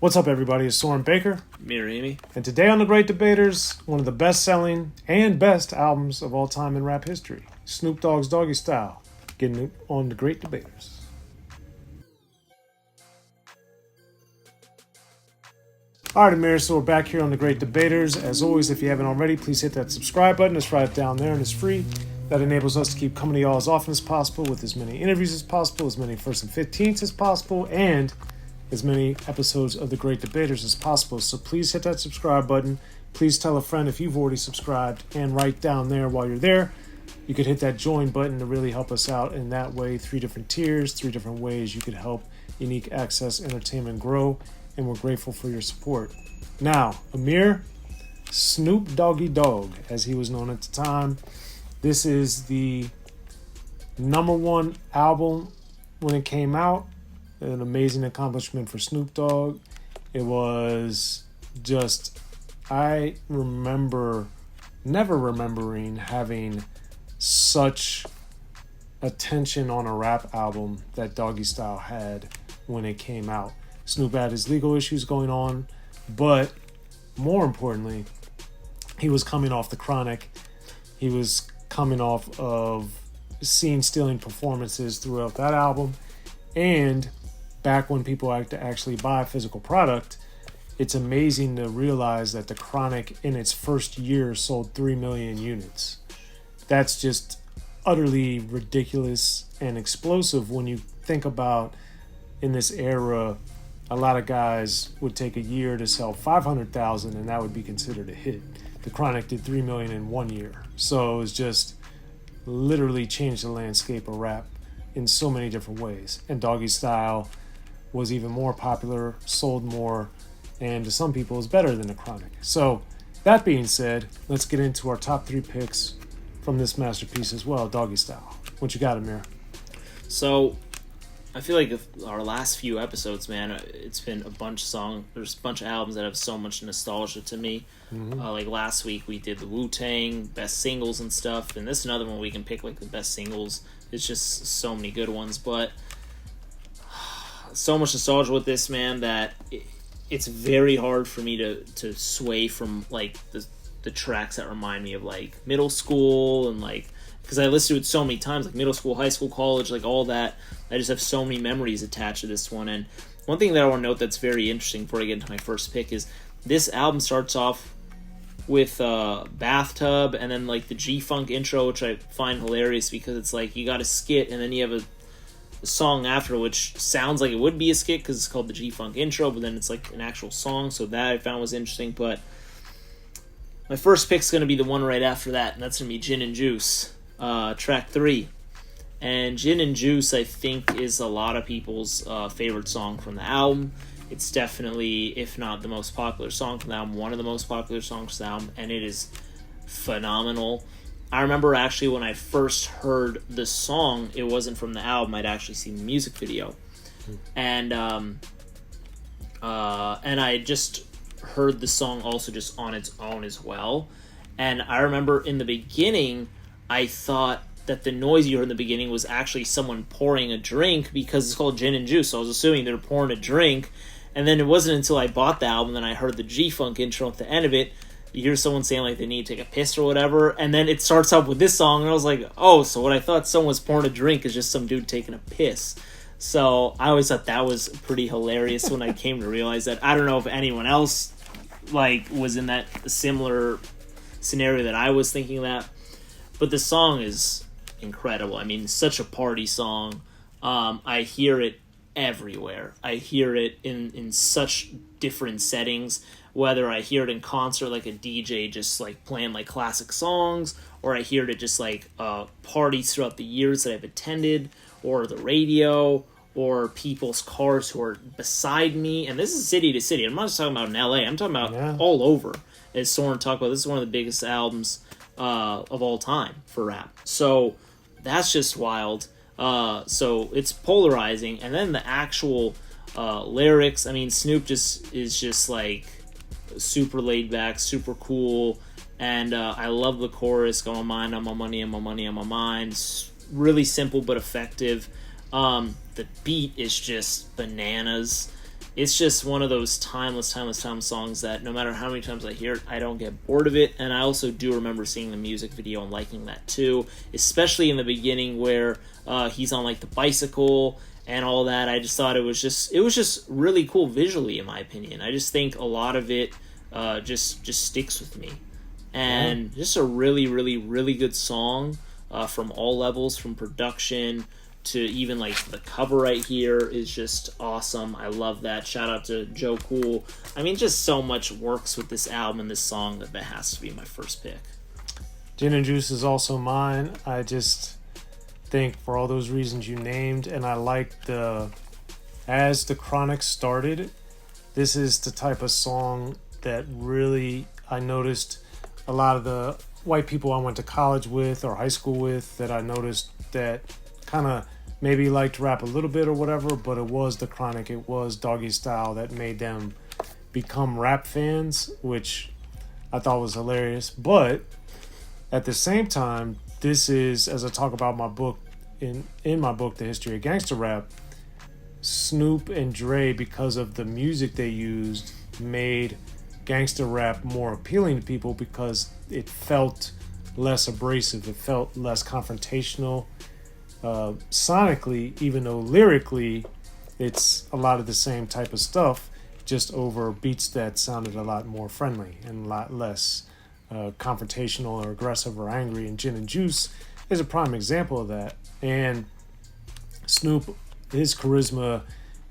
What's up, everybody? It's Soren Baker. Amir, Rahimi. And today on The Great Debaters, one of the best-selling and best albums of all time in rap history, Snoop Dogg's Doggystyle, getting on The Great Debaters. All right, Amir, so we're back here on The Great Debaters. As always, if you haven't already, please hit that subscribe button. It's right down there and it's free. That enables us to keep coming to y'all as often as possible with as many interviews as possible, as many First and 15ths as possible, and as many episodes of The Great Debaters as possible. So please hit that subscribe button. Please tell a friend if you've already subscribed. And right down there while you're there, you could hit that join button to really help us out in that way. 3 different tiers, 3 different ways you could help Unique Access Entertainment grow. And we're grateful for your support. Now, Amir, Snoop Doggy Dogg, as he was known at the time. This is the #1 album when it came out. An amazing accomplishment for Snoop Dogg. It was just, I remember never remembering having such attention on a rap album that Doggystyle had when it came out. Snoop had his legal issues going on, but more importantly, he was coming off the Chronic. He was coming off of scene-stealing performances throughout that album, and back when people had to actually buy physical product, it's amazing to realize that the Chronic in its first year sold 3 million units. That's just utterly ridiculous and explosive when you think about in this era, a lot of guys would take a year to sell 500,000 and that would be considered a hit. The Chronic did 3 million in 1 year. So it was just literally changed the landscape of rap in so many different ways. And Doggystyle was even more popular, sold more, and to some people is better than the Chronic. So that being said, let's get into our top 3 picks from this masterpiece as well, Doggystyle. What you got, Amir? So, I feel like our last few episodes, man, it's been a bunch of songs. There's a bunch of albums that have so much nostalgia to me. Mm-hmm. Like last week, we did the Wu-Tang, best singles and stuff. And this is another one we can pick, like the best singles. It's just so many good ones. But so much nostalgia with this, man, that it's very hard for me to sway from, like, the tracks that remind me of, like, middle school and, like, because I listened to it so many times, like middle school, high school, college, like all that. I just have so many memories attached to this one. And one thing that I want to note that's very interesting before I get into my first pick is this album starts off with Bathtub and then like the G-Funk intro, which I find hilarious because it's like you got a skit and then you have a song after, which sounds like it would be a skit because it's called the G-Funk intro, but then it's like an actual song. So that I found was interesting. But my first pick's going to be the one right after that, and that's going to be Gin and Juice. Track 3. And Gin and Juice, I think, is a lot of people's favorite song from the album. It's definitely, if not the most popular song from the album, one of the most popular songs from the album, and it is phenomenal. I remember actually when I first heard the song, it wasn't from the album, I'd actually seen the music video. And I just heard the song also just on its own as well. And I remember in the beginning, I thought that the noise you heard in the beginning was actually someone pouring a drink because it's called Gin and Juice. So I was assuming they're pouring a drink. And then it wasn't until I bought the album and I heard the G-Funk intro at the end of it. You hear someone saying like they need to take a piss or whatever. And then it starts up with this song. And I was like, oh, so what I thought someone was pouring a drink is just some dude taking a piss. So I always thought that was pretty hilarious when I came to realize that. I don't know if anyone else like was in that similar scenario that I was thinking that. But the song is incredible. I mean, such a party song. I hear it everywhere. I hear it in such different settings, whether I hear it in concert like a DJ just like playing like classic songs, or I hear it just like parties throughout the years that I've attended, or the radio, or people's cars who are beside me. And this is city to city. I'm not just talking about in LA. I'm talking about all over. As Soren talked about, this is one of the biggest albums of all time for rap. So that's just wild. So it's polarizing. And then the actual lyrics, I mean, Snoop is just like super laid back, super cool. And I love the chorus, "Got my mind on my money, and my money on my mind." It's really simple but effective. The beat is just bananas. it's just one of those timeless songs that no matter how many times I hear it, I don't get bored of it. And I also do remember seeing the music video and liking that too, especially in the beginning where he's on like the bicycle and all that. I just thought it was just really cool visually, in my opinion. I just think a lot of it just sticks with me, and just a really, really, really good song from all levels, from production to even like the cover right here is just awesome. I love that. Shout out to Joe Cool. I mean, just so much works with this album and this song that has to be my first pick. Gin and Juice is also mine. I just think for all those reasons you named, and I like as the Chronic started, this is the type of song that really I noticed a lot of the white people I went to college with or high school with that I noticed that kind of maybe liked rap a little bit or whatever, but it was the Chronic, it was Doggystyle that made them become rap fans, which I thought was hilarious. But at the same time, this is, as I talk about my book, in my book, The History of Gangster Rap, Snoop and Dre, because of the music they used, made gangster rap more appealing to people because it felt less abrasive, it felt less confrontational. Sonically, even though lyrically it's a lot of the same type of stuff, just over beats that sounded a lot more friendly and a lot less confrontational or aggressive or angry. And Gin and Juice is a prime example of that. And Snoop, his charisma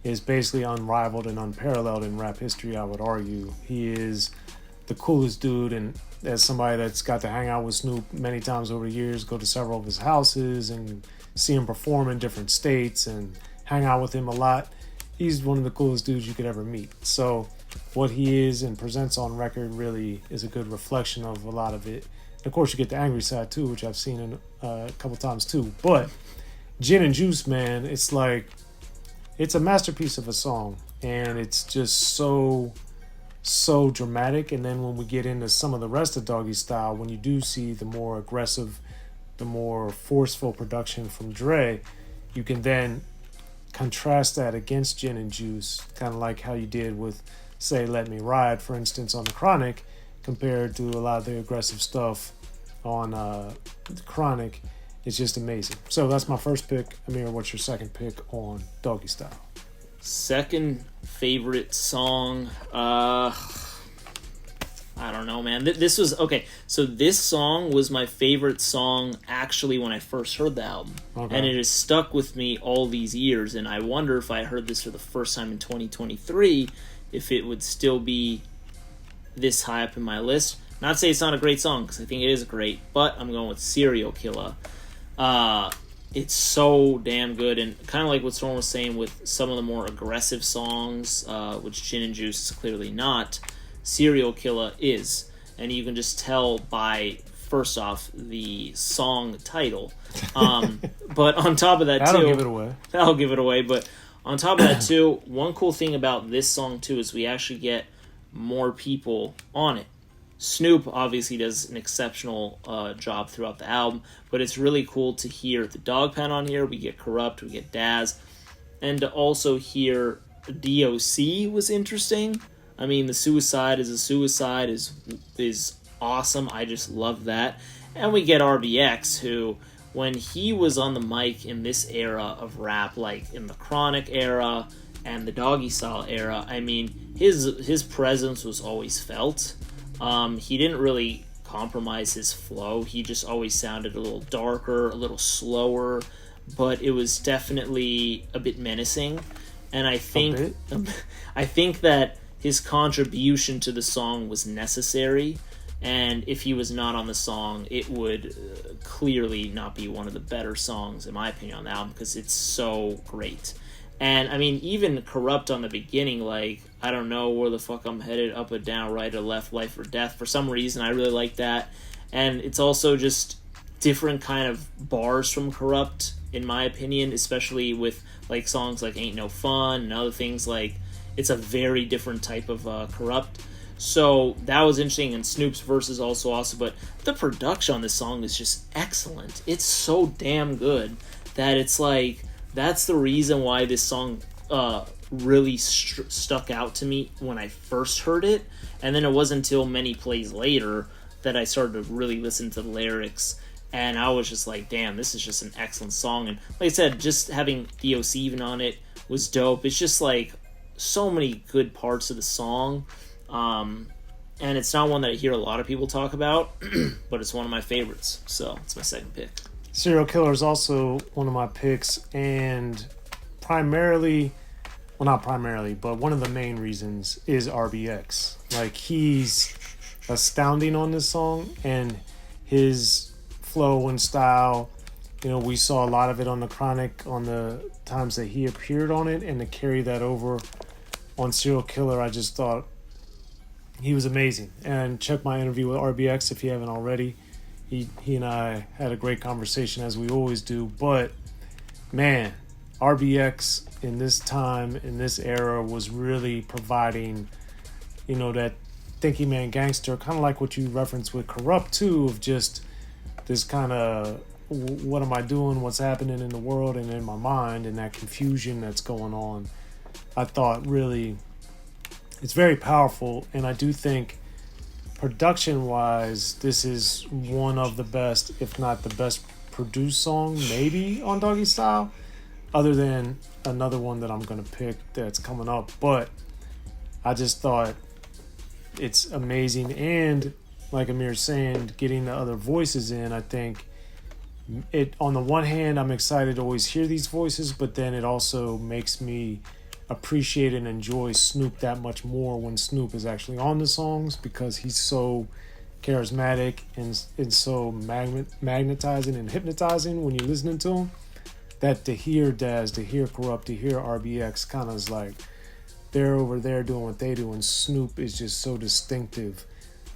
is basically unrivaled and unparalleled in rap history, I would argue. He is the coolest dude, and as somebody that's got to hang out with Snoop many times over the years, go to several of his houses and see him perform in different states and hang out with him a lot, he's one of the coolest dudes you could ever meet. So what he is and presents on record really is a good reflection of a lot of it. And of course you get the angry side too, which I've seen in a couple times too. But Gin and Juice, man, it's like, it's a masterpiece of a song, and it's just so dramatic. And then when we get into some of the rest of Doggystyle, when you do see the more aggressive, the more forceful production from Dre, you can then contrast that against Gin and Juice, kind of like how you did with, say, Let Me Ride, for instance, on the Chronic, compared to a lot of the aggressive stuff on the Chronic. It's just amazing. So that's my first pick. Amir, what's your second pick on Doggystyle? Second favorite song, I don't know, man. This was, okay, so this song was my favorite song actually when I first heard the album. Okay. And it has stuck with me all these years, and I wonder if I heard this for the first time in 2023, if it would still be this high up in my list. Not to say it's not a great song, because I think it is great, but I'm going with Serial Killer. It's so damn good, and kind of like what Soren was saying with some of the more aggressive songs, which Gin and Juice is clearly not, Serial Killer is. And you can just tell by, first off, the song title. But on top of that, that'll give it away. That'll give it away, but on top of that, too, one cool thing about this song, too, is we actually get more people on it. Snoop obviously does an exceptional job throughout the album, but it's really cool to hear the Dog Pound on here. We get Corrupt, we get Daz, and to also hear D.O.C. was interesting. I mean, the Suicide is a Suicide is awesome. I just love that. And we get RBX, who, when he was on the mic in this era of rap, like in the Chronic era and the Doggystyle era, I mean, his presence was always felt. He didn't really compromise his flow. He just always sounded a little darker, a little slower, but it was definitely a bit menacing. And I think that his contribution to the song was necessary, and if he was not on the song, it would clearly not be one of the better songs, in my opinion, on the album, because it's so great. And, I mean, even Corrupt on the beginning, like, I don't know where the fuck I'm headed, up or down, right or left, life or death. For some reason, I really like that. And it's also just different kind of bars from Corrupt, in my opinion, especially with, like, songs like Ain't No Fun and other things. Like, it's a very different type of Corrupt. So that was interesting, and Snoop's verse is also awesome. But the production on this song is just excellent. It's so damn good that it's like, that's the reason why this song really stuck out to me when I first heard it, and then it wasn't until many plays later that I started to really listen to the lyrics, and I was just like, damn, this is just an excellent song. And like I said, just having D.O.C. even on it was dope. It's just like so many good parts of the song, and it's not one that I hear a lot of people talk about, but it's one of my favorites, so it's my second pick. Serial Killer is also one of my picks, and primarily, well, not primarily, but one of the main reasons is RBX. Like, he's astounding on this song, and his flow and style, you know, we saw a lot of it on the Chronic on the times that he appeared on it, and to carry that over on Serial Killer, I just thought he was amazing. And check my interview with RBX if you haven't already. He and I had a great conversation, as we always do. But man, RBX in this time, in this era, was really providing, you know, that thinking man gangster, kind of like what you referenced with Corrupt too, of just this kind of, what am I doing, what's happening in the world and in my mind, and that confusion that's going on. I thought really it's very powerful, and I do think production wise this is one of the best, if not the best produced song maybe on Doggystyle, other than another one that I'm going to pick that's coming up. But I just thought it's amazing, and like Amir's saying, getting the other voices in, I think it, on the one hand, I'm excited to always hear these voices, but then it also makes me appreciate and enjoy Snoop that much more when Snoop is actually on the songs, because he's so charismatic and so magnetizing and hypnotizing when you're listening to him, that to hear Daz, to hear Corrupt, to hear RBX kind of is like they're over there doing what they do, and Snoop is just so distinctive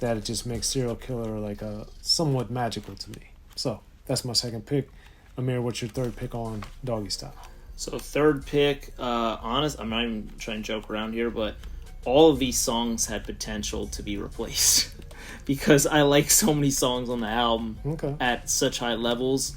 that it just makes Serial Killer like a somewhat magical to me. So that's my second pick. Amir, what's your third pick on Doggystyle? So third pick, honest, I'm not even trying to joke around here, but all of these songs had potential to be replaced because I like so many songs on the album at such high levels.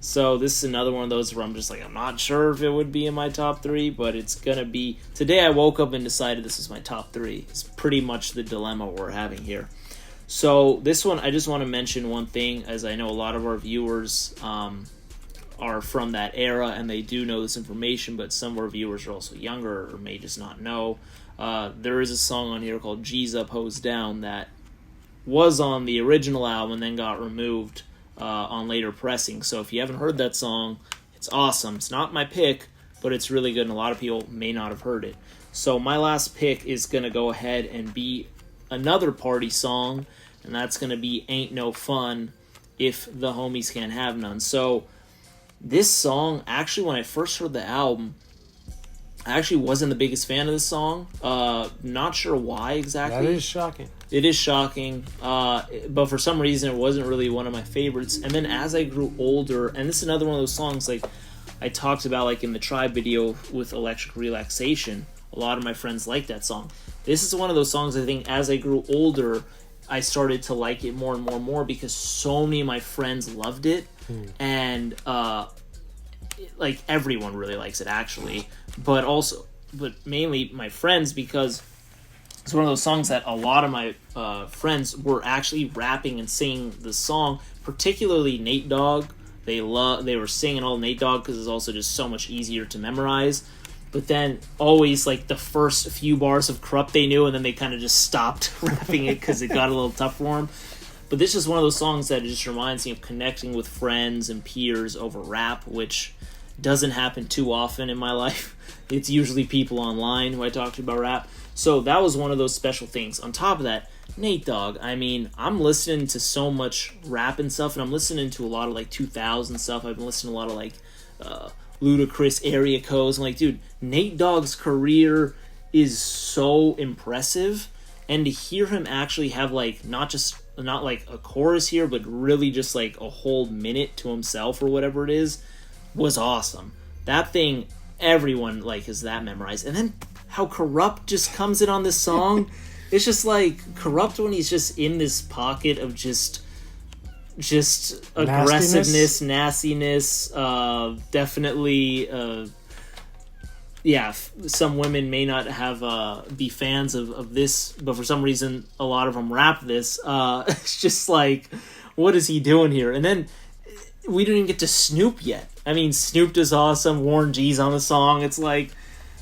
So this is another one of those where I'm just like, I'm not sure if it would be in my top three, but it's going to be. Today I woke up and decided this is my top three. It's pretty much the dilemma we're having here. So this one, I just want to mention one thing, as I know a lot of our viewers are from that era and they do know this information, but some of our viewers are also younger or may just not know. There is a song on here called G's Up, Hoes Down that was on the original album and then got removed on later pressing. So if you haven't heard that song, it's awesome. It's not my pick, but it's really good, and a lot of people may not have heard it. So my last pick is going to go ahead and be another party song, and that's going to be Ain't No Fun If the Homies Can't Have None. So this song, actually, when I first heard the album, I actually wasn't the biggest fan of this song. Not sure why exactly. That is shocking. It is shocking, but for some reason it wasn't really one of my favorites. And then as I grew older, and this is another one of those songs like I talked about like in the Tribe video with Electric Relaxation, a lot of my friends like that song. This is one of those songs I think as I grew older, I started to like it more and more and more because so many of my friends loved it. And like everyone really likes it actually, but mainly my friends, because it's one of those songs that a lot of my friends were actually rapping and singing the song, particularly Nate Dogg. They were singing all Nate Dogg because it's also just so much easier to memorize. But then always like the first few bars of Corrupt they knew, and then they kind of just stopped rapping it because it got a little tough for them. But this is one of those songs that just reminds me of connecting with friends and peers over rap, which doesn't happen too often in my life. It's usually people online who I talk to about rap. So that was one of those special things. On top of that, Nate Dogg, I mean, I'm listening to so much rap and stuff, and I'm listening to a lot of like 2000 stuff. I've been listening to a lot of like Ludacris area codes. I'm like, dude, Nate Dogg's career is so impressive, and to hear him actually have like not like a chorus here, but really just like a whole minute to himself or whatever it is, was awesome. That thing, everyone like has that memorized. And then how Corrupt just comes in on this song. It's just like Corrupt when he's just in this pocket of just aggressiveness, nastiness, definitely yeah, some women may not have be fans of this, but for some reason, a lot of them rap this. It's just like, what is he doing here? And then we didn't even get to Snoop yet. I mean, Snoop is awesome. Warren G's on the song. It's like,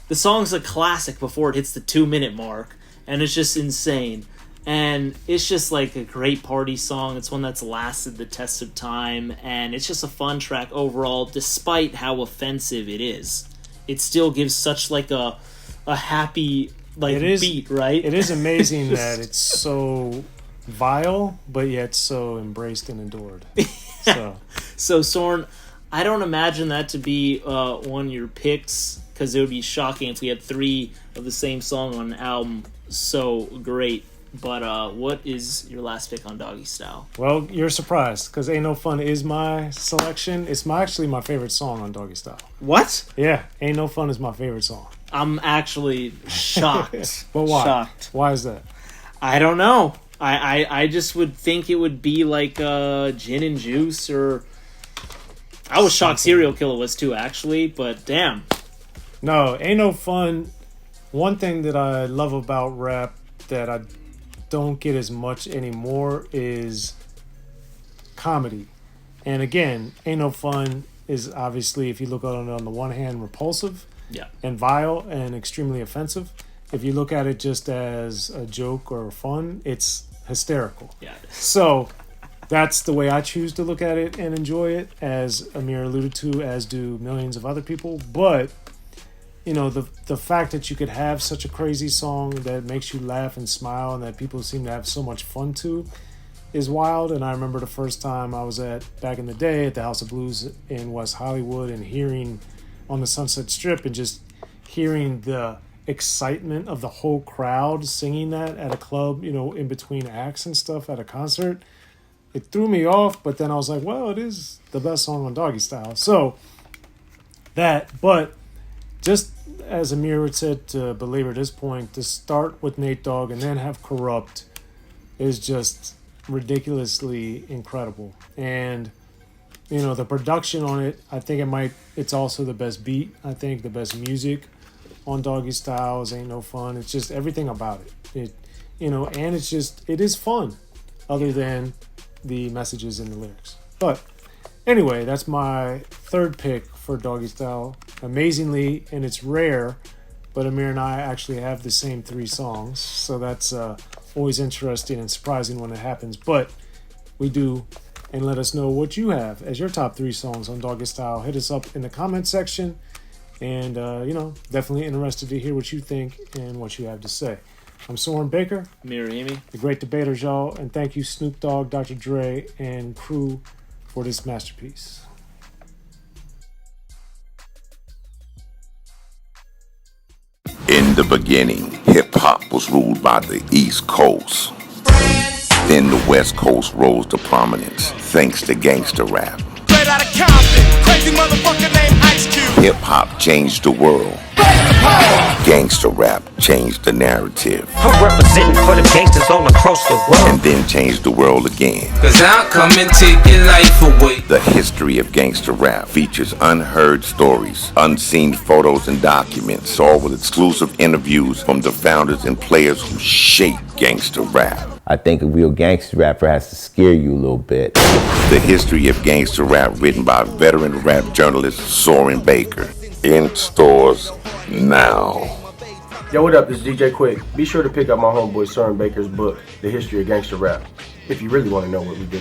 the song's a classic before it hits the 2-minute mark, and it's just insane. And it's just like a great party song. It's one that's lasted the test of time, and it's just a fun track overall, despite how offensive it is. It still gives such like a happy beat, right? It is amazing that it's so vile, but yet so embraced and adored. So Soren, I don't imagine that to be one of your picks, because it would be shocking if we had 3 of the same song on an album so great. But what is your last pick on Doggystyle? Well, you're surprised, because Ain't No Fun is my selection. It's actually my favorite song on Doggystyle. What? Yeah, Ain't No Fun is my favorite song. I'm actually shocked. But why? Shocked. Why is that? I don't know. I just would think it would be like Gin and Juice, or... I was shocked Serial Killer was too, actually, but damn. No, Ain't No Fun. One thing that I love about rap that I don't get as much anymore is comedy. And again, Ain't No Fun is obviously, if you look at it on the one hand, repulsive, yeah, and vile and extremely offensive. If you look at it just as a joke or fun, it's hysterical. Yeah. So that's the way I choose to look at it and enjoy it, as Amir alluded to, as do millions of other people. But you know, the fact that you could have such a crazy song that makes you laugh and smile and that people seem to have so much fun to is wild. And I remember the first time I was back in the day at the House of Blues in West Hollywood, and hearing on the Sunset Strip and just hearing the excitement of the whole crowd singing that at a club, you know, in between acts and stuff at a concert. It threw me off, but then I was like, well, it is the best song on Doggystyle. So but just as Amir had said, to belabor this point, to start with Nate Dogg and then have Corrupt is just ridiculously incredible. And, you know, the production on it, I think it's also the best beat. I think the best music on Doggystyle is Ain't No Fun. It's just everything about it. And it is fun, other than the messages in the lyrics. But anyway, that's my third pick for Doggystyle. Amazingly, and it's rare, but Amir and I actually have the same 3 songs, so that's always interesting and surprising when it happens. But we do, and let us know what you have as your top 3 songs on Doggystyle. Hit us up in the comment section, and definitely interested to hear what you think and what you have to say. I'm Soren Baker, Amir Rahimi, the Great Debaters, y'all, and thank you Snoop Dogg, Dr. Dre, and crew for this masterpiece. In the beginning, hip-hop was ruled by the East Coast. Then the West Coast rose to prominence, thanks to gangster rap. Straight out of Compton, crazy motherfucker named Ice Cube. Hip-hop changed the world. Gangster rap changed the narrative. I'm representing for the gangsters all across the world. And then changed the world again. Cause I'll come and take your life away. The history of gangster rap features unheard stories, unseen photos and documents, all with exclusive interviews from the founders and players who shaped gangster rap. I think a real gangster rapper has to scare you a little bit. The history of gangster rap, written by veteran rap journalist Soren Baker. In stores now. Yo, what up? This is DJ Quick. Be sure to pick up my homeboy Soren Baker's book, The History of Gangster Rap, if you really want to know what we do.